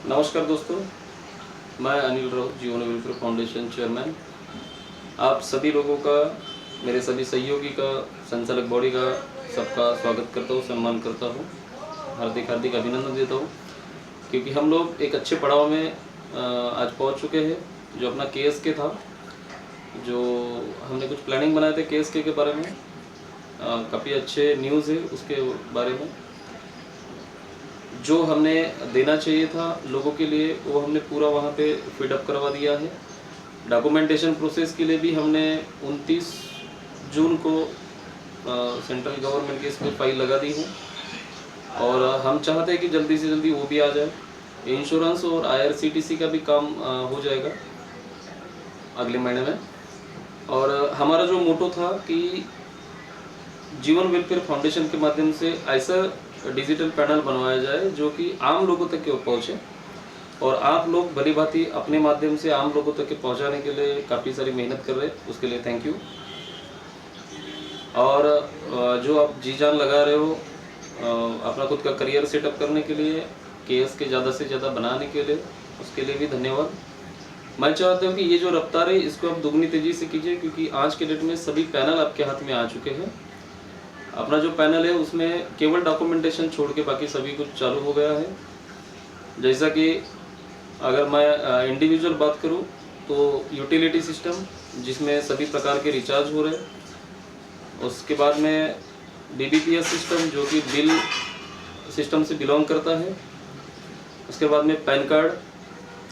नमस्कार दोस्तों, मैं अनिल राउत, जीवन वेलफेयर फाउंडेशन चेयरमैन। आप सभी लोगों का, मेरे सभी सहयोगी का, संचालक बॉडी का सबका स्वागत करता हूँ, सम्मान करता हूँ, हार्दिक हार्दिक अभिनंदन देता हूँ, क्योंकि हम लोग एक अच्छे पड़ाव में आज पहुँच चुके हैं। जो अपना KSK था, जो हमने कुछ प्लानिंग बनाए थे KSK के बारे में, काफ़ी अच्छे न्यूज़ है उसके बारे में। जो हमने देना चाहिए था लोगों के लिए वो हमने पूरा वहाँ पे फीडअप करवा दिया है। डॉक्यूमेंटेशन प्रोसेस के लिए भी हमने 29 जून को सेंट्रल गवर्नमेंट के इस पर फाइल लगा दी है और हम चाहते हैं कि जल्दी से जल्दी वो भी आ जाए। इंश्योरेंस और IRCTC का भी काम हो जाएगा अगले महीने में। और हमारा जो मोटो था कि जीवन वेलफेयर फाउंडेशन के माध्यम से ऐसा डिजिटल पैनल बनवाया जाए जो कि आम लोगों तक पहुँचे, और आप लोग भली भांति अपने माध्यम से आम लोगों तक पहुंचाने के लिए काफ़ी सारी मेहनत कर रहे हैं, उसके लिए थैंक यू। और जो आप जी जान लगा रहे हो अपना खुद का करियर सेटअप करने के लिए, KSK ज़्यादा से ज़्यादा बनाने के लिए, उसके लिए भी धन्यवाद। मैं चाहता हूँ कि ये जो रफ्तार है इसको आप दुगनी तेज़ी से कीजिए, क्योंकि आज के डेट में सभी पैनल आपके हाथ में आ चुके हैं। अपना जो पैनल है उसमें केवल डॉक्यूमेंटेशन छोड़ के बाकी सभी कुछ चालू हो गया है। जैसा कि अगर मैं इंडिविजुअल बात करूं तो यूटिलिटी सिस्टम जिसमें सभी प्रकार के रिचार्ज हो रहे हैं, उसके बाद में BBPS सिस्टम जो कि बिल सिस्टम से बिलोंग करता है, उसके बाद में पैन कार्ड,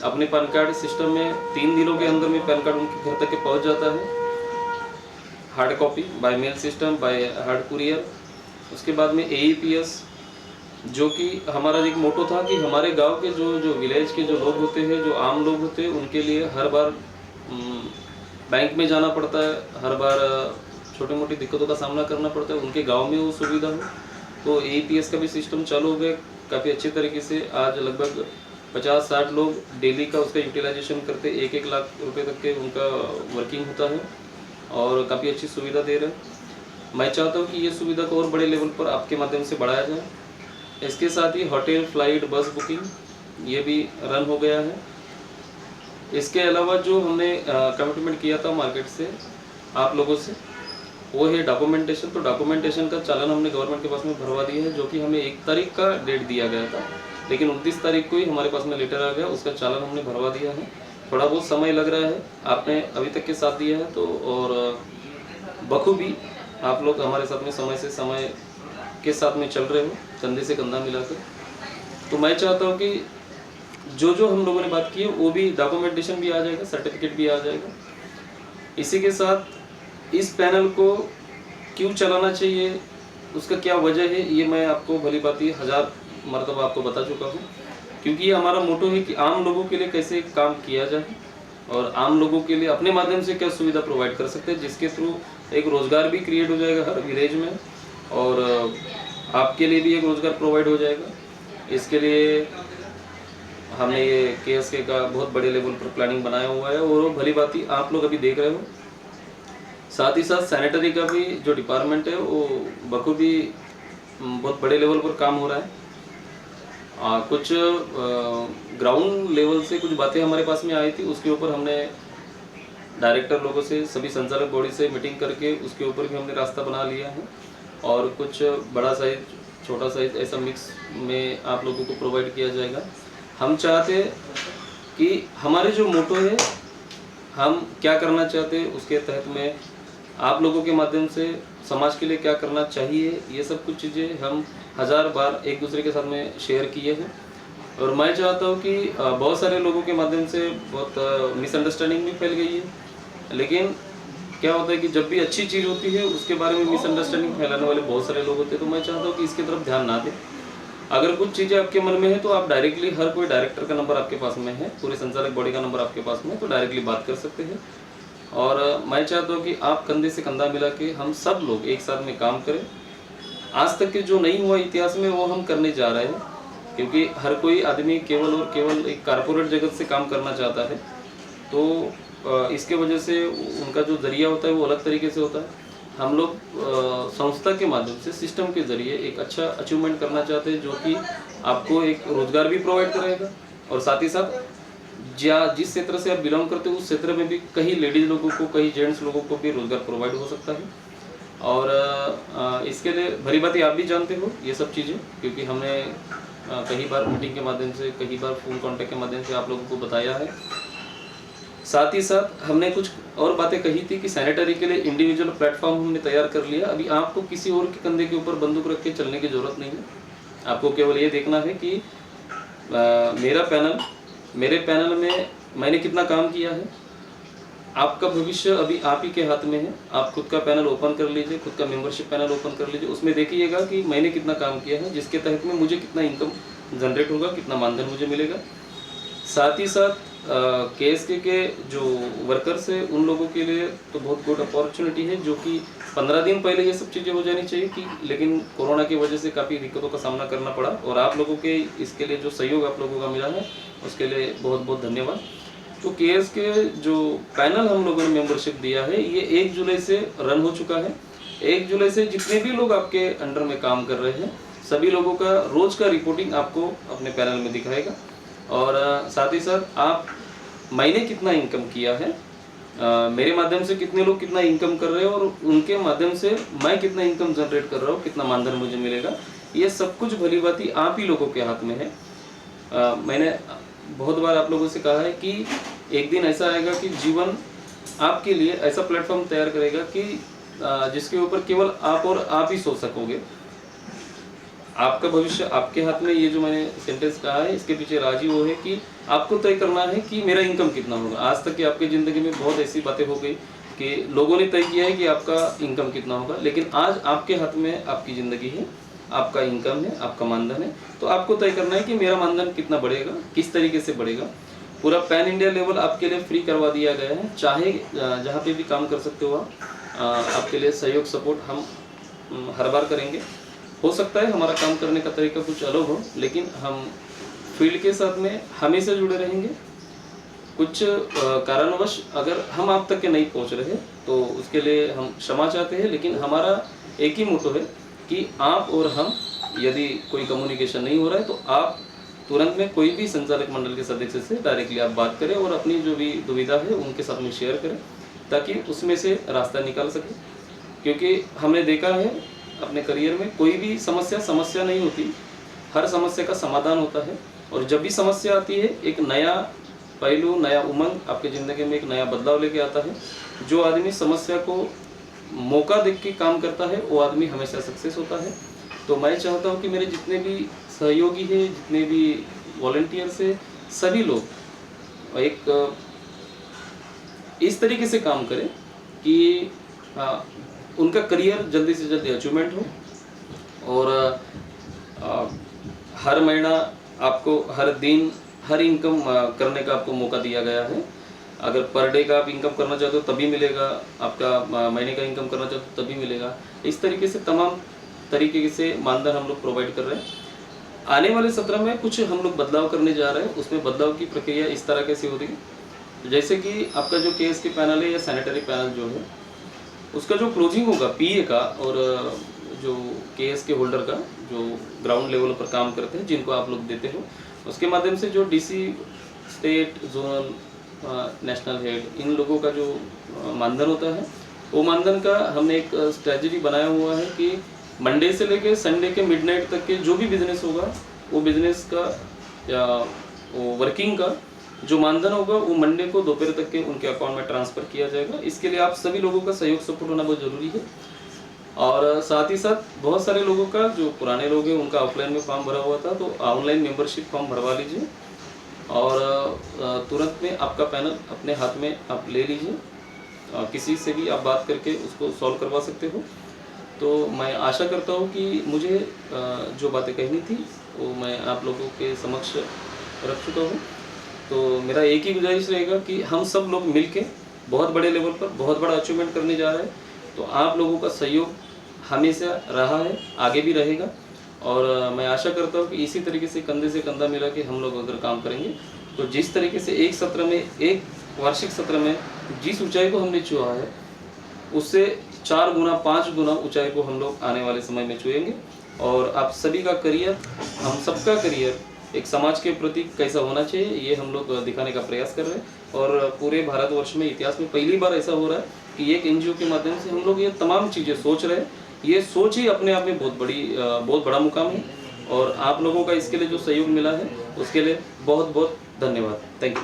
अपने पैन कार्ड सिस्टम में 3 दिनों के अंदर में पैन कार्ड उनके घर तक पहुंच जाता है, hard copy by mail system, by hard courier. उसके बाद में AEPS जो कि हमारा एक मोटो था कि हमारे गांव के जो विलेज के जो लोग होते हैं, जो आम लोग होते हैं, उनके लिए हर बार बैंक में जाना पड़ता है, हर बार छोटी मोटी दिक्कतों का सामना करना पड़ता है, उनके गांव में वो सुविधा हो। तो AEPS का भी सिस्टम चालू हो गया काफ़ी अच्छे तरीके से। आज लगभग 50-60 लोग डेली का उसका यूटिलाइजेशन करते, 1-1 लाख रुपये तक के उनका वर्किंग होता है और काफ़ी अच्छी सुविधा दे रहे हैं। मैं चाहता हूँ कि ये सुविधा को और बड़े लेवल पर आपके माध्यम से बढ़ाया जाए। इसके साथ ही होटल, फ्लाइट, बस बुकिंग ये भी रन हो गया है। इसके अलावा जो हमने कमिटमेंट किया था मार्केट से आप लोगों से, वो है डॉक्यूमेंटेशन। तो डॉक्यूमेंटेशन का चालान हमने गवर्नमेंट के पास में भरवा दिया है, जो कि हमें 1 तारीख का डेट दिया गया था, लेकिन 29 तारीख को ही हमारे पास में लेटर आ गया, उसका चालान हमने भरवा दिया है। थोड़ा बहुत समय लग रहा है, आपने अभी तक के साथ दिया है तो, और बखूबी आप लोग हमारे साथ में समय से समय के साथ में चल रहे हो, कंधे से कंधा मिलाकर। तो मैं चाहता हूँ कि जो जो हम लोगों ने बात की है वो भी, डॉक्यूमेंटेशन भी आ जाएगा, सर्टिफिकेट भी आ जाएगा। इसी के साथ इस पैनल को क्यों चलाना चाहिए, उसका क्या वजह है, ये मैं आपको भली भांति 1000 मरतबा आपको बता चुका हूँ, क्योंकि ये हमारा मोटो है कि आम लोगों के लिए कैसे काम किया जाए और आम लोगों के लिए अपने माध्यम से क्या सुविधा प्रोवाइड कर सकते हैं, जिसके थ्रू एक रोज़गार भी क्रिएट हो जाएगा हर विलेज में, और आपके लिए भी एक रोज़गार प्रोवाइड हो जाएगा। इसके लिए हमने ये KSK का बहुत बड़े लेवल पर प्लानिंग बनाया हुआ है, और भली भांति आप लोग अभी देख रहे हो। साथ ही साथ सैनिटरी का भी जो डिपार्टमेंट है वो बखूबी बहुत बड़े लेवल पर काम हो रहा है। कुछ ग्राउंड लेवल से कुछ बातें हमारे पास में आई थी, उसके ऊपर हमने डायरेक्टर लोगों से, सभी संचालक बॉडी से मीटिंग करके उसके ऊपर भी हमने रास्ता बना लिया है, और कुछ बड़ा साइज, छोटा साइज ऐसा मिक्स में आप लोगों को प्रोवाइड किया जाएगा। हम चाहते कि हमारे जो मोटो है, हम क्या करना चाहते हैं उसके तहत में आप लोगों के माध्यम से समाज के लिए क्या करना चाहिए, ये सब कुछ चीज़ें हम 1000 बार एक दूसरे के साथ में शेयर किए हैं। और मैं चाहता हूँ कि बहुत सारे लोगों के माध्यम से बहुत मिसअंडरस्टैंडिंग भी फैल गई है, लेकिन क्या होता है कि जब भी अच्छी चीज़ होती है उसके बारे में मिसअंडरस्टैंडिंग फैलाने वाले बहुत सारे लोग होते हैं। तो मैं चाहता हूँ कि इसकी तरफ ध्यान ना दें। अगर कुछ चीज़ें आपके मन में है तो आप डायरेक्टली, हर कोई डायरेक्टर का नंबर आपके पास में है, पूरे संचालक बॉडी का नंबर आपके पास में है, तो डायरेक्टली बात कर सकते हैं। और मैं चाहता हूँ कि आप कंधे से कंधा मिला के हम सब लोग एक साथ में काम करें। आज तक के जो नहीं हुआ इतिहास में वो हम करने जा रहे हैं, क्योंकि हर कोई आदमी केवल और केवल एक कारपोरेट जगत से काम करना चाहता है, तो इसके वजह से उनका जो जरिया होता है वो अलग तरीके से होता है। हम लोग संस्था के माध्यम से, सिस्टम के ज़रिए एक अच्छा अचीवमेंट करना चाहते हैं, जो कि आपको एक रोज़गार भी प्रोवाइड करेगा और साथ ही साथ जिस क्षेत्र से आप बिलोंग करते हो उस क्षेत्र में भी कई लेडीज़ लोगों को, कई जेंट्स लोगों को भी रोज़गार प्रोवाइड हो सकता है। और इसके लिए भली भांति आप भी जानते हो ये सब चीज़ें, क्योंकि हमने कई बार मीटिंग के माध्यम से, कई बार फ़ोन कॉन्टैक्ट के माध्यम से आप लोगों को बताया है। साथ ही साथ हमने कुछ और बातें कही थी कि सैनिटरी के लिए इंडिविजुअल प्लेटफॉर्म हमने तैयार कर लिया। अभी आपको किसी और के कंधे के ऊपर बंदूक रख के चलने की ज़रूरत नहीं है। आपको केवल ये देखना है कि मेरे पैनल में मैंने कितना काम किया है। आपका भविष्य अभी आप ही के हाथ में है। आप खुद का पैनल ओपन कर लीजिए, खुद का मेंबरशिप पैनल ओपन कर लीजिए। उसमें देखिएगा कि मैंने कितना काम किया है, जिसके तहत में मुझे कितना इनकम जनरेट होगा, कितना मानधन मुझे मिलेगा। साथ ही साथ KSK के जो वर्कर्स हैं उन लोगों के लिए तो बहुत गुड अपॉर्चुनिटी है, जो कि 15 दिन पहले ये सब चीज़ें हो जानी चाहिए कि, लेकिन कोरोना की वजह से काफ़ी दिक्कतों का सामना करना पड़ा। और आप लोगों के इसके लिए जो सहयोग आप लोगों का मिला है उसके लिए बहुत बहुत धन्यवाद। तो KSK जो पैनल हम लोगों ने मेंबरशिप दिया है ये 1 जुलाई से रन हो चुका है। 1 जुलाई से जितने भी लोग आपके अंडर में काम कर रहे हैं सभी लोगों का रोज़ का रिपोर्टिंग आपको अपने पैनल में दिखाएगा। और साथ ही साथ आप महीने कितना इनकम किया है, मेरे माध्यम से कितने लोग कितना इनकम कर रहे हैं और उनके माध्यम से मैं कितना इनकम जनरेट कर रहा हूँ, कितना मानधन मुझे मिलेगा, ये सब कुछ भली भांति आप ही लोगों के हाथ में है। मैंने बहुत बार आप लोगों से कहा है कि एक दिन ऐसा आएगा कि जीवन आपके लिए ऐसा प्लेटफॉर्म तैयार करेगा कि जिसके ऊपर केवल आप और आप ही सोच सकोगे। आपका भविष्य आपके हाथ में। ये जो मैंने सेंटेंस कहा है इसके पीछे राज ही वो है कि आपको तय करना है कि मेरा इनकम कितना होगा। आज तक की आपकी ज़िंदगी में बहुत ऐसी बातें हो गई कि लोगों ने तय किया है कि आपका इनकम कितना होगा, लेकिन आज आपके हाथ में आपकी ज़िंदगी है, आपका इनकम है, आपका मानधन है। तो आपको तय करना है कि मेरा मानधन कितना बढ़ेगा, किस तरीके से बढ़ेगा। पूरा पैन इंडिया लेवल आपके लिए फ्री करवा दिया गया है। चाहे जहाँ पे भी काम कर सकते हो आप, आपके लिए सहयोग सपोर्ट हम हर बार करेंगे। हो सकता है हमारा काम करने का तरीका कुछ अलग हो, लेकिन हम फील्ड के साथ में हमेशा जुड़े रहेंगे। कुछ कारणवश अगर हम आप तक के नहीं पहुंच रहे तो उसके लिए हम क्षमा चाहते हैं, लेकिन हमारा एक ही मोटो है कि आप और हम, यदि कोई कम्युनिकेशन नहीं हो रहा है तो आप तुरंत में कोई भी संचालक मंडल के सदस्य से डायरेक्टली आप बात करें और अपनी जो भी दुविधा है उनके साथ में शेयर करें, ताकि उसमें से रास्ता निकाल सकें। क्योंकि हमने देखा है अपने करियर में कोई भी समस्या नहीं होती, हर समस्या का समाधान होता है। और जब भी समस्या आती है एक नया पहलू, नया उमंग आपके ज़िंदगी में एक नया बदलाव लेके आता है। जो आदमी समस्या को मौका देख के काम करता है वो आदमी हमेशा सक्सेस होता है। तो मैं चाहता हूँ कि मेरे जितने भी सहयोगी हैं, जितने भी वॉलंटियर्स हैं, सभी लोग एक इस तरीके से काम करें कि उनका करियर जल्दी से जल्दी अचीवमेंट हो। और हर महीना आपको, हर दिन, हर इनकम करने का आपको मौका दिया गया है। अगर पर डे का आप इनकम करना चाहते हो तभी मिलेगा, आपका महीने का इनकम करना चाहते हो तभी मिलेगा। इस तरीके से तमाम तरीके से मानधन हम लोग प्रोवाइड कर रहे हैं। आने वाले सत्र में कुछ हम लोग बदलाव करने जा रहे हैं। उसमें बदलाव की प्रक्रिया इस तरह कैसे होगी, जैसे कि आपका जो KSK पैनल है या सैनिटरी पैनल जो है उसका जो क्लोजिंग होगा PA का, और जो KSK होल्डर का जो ग्राउंड लेवल पर काम करते हैं जिनको आप लोग देते हो, उसके माध्यम से जो DC, state, zonal, national head, इन लोगों का जो मानधन होता है वो मानधन का हमने एक स्ट्रेटजी बनाया हुआ है कि मंडे से लेके संडे के मिडनाइट तक के जो भी बिजनेस होगा वो बिजनेस का या वो वर्किंग का जो मानधन होगा वो मंडे को दोपहर तक के उनके अकाउंट में ट्रांसफ़र किया जाएगा। इसके लिए आप सभी लोगों का सहयोग सपोर्ट होना बहुत ज़रूरी है। और साथ ही साथ बहुत सारे लोगों का, जो पुराने लोग हैं उनका ऑफलाइन में फॉर्म भरा हुआ था, तो ऑनलाइन मेंबरशिप फॉर्म भरवा लीजिए और तुरंत में आपका पैनल अपने हाथ में आप ले लीजिए। किसी से भी आप बात करके उसको सॉल्व करवा सकते हो। तो मैं आशा करता हूँ कि मुझे जो बातें कहनी थी वो मैं आप लोगों के समक्ष रख चुका हूँ। तो मेरा एक ही गुजारिश रहेगा कि हम सब लोग मिलके बहुत बड़े लेवल पर बहुत बड़ा अचीवमेंट करने जा रहे हैं। तो आप लोगों का सहयोग हमेशा रहा है, आगे भी रहेगा। और मैं आशा करता हूँ कि इसी तरीके से कंधा मिला के हम लोग अगर काम करेंगे तो जिस तरीके से एक सत्र में, एक वार्षिक सत्र में जिस ऊंचाई को हमने छुआ है उससे 4 गुना 5 गुना ऊंचाई को हम लोग आने वाले समय में छुएंगे। और आप सभी का करियर, हम सबका करियर एक समाज के प्रति कैसा होना चाहिए, ये हम लोग दिखाने का प्रयास कर रहे हैं। और पूरे भारतवर्ष में इतिहास में पहली बार ऐसा हो रहा है कि एक एनजीओ के माध्यम से हम लोग ये तमाम चीज़ें सोच रहे हैं। ये सोच ही अपने आप में बहुत बड़ा मुकाम है, और आप लोगों का इसके लिए जो सहयोग मिला है उसके लिए बहुत बहुत धन्यवाद। Thank you.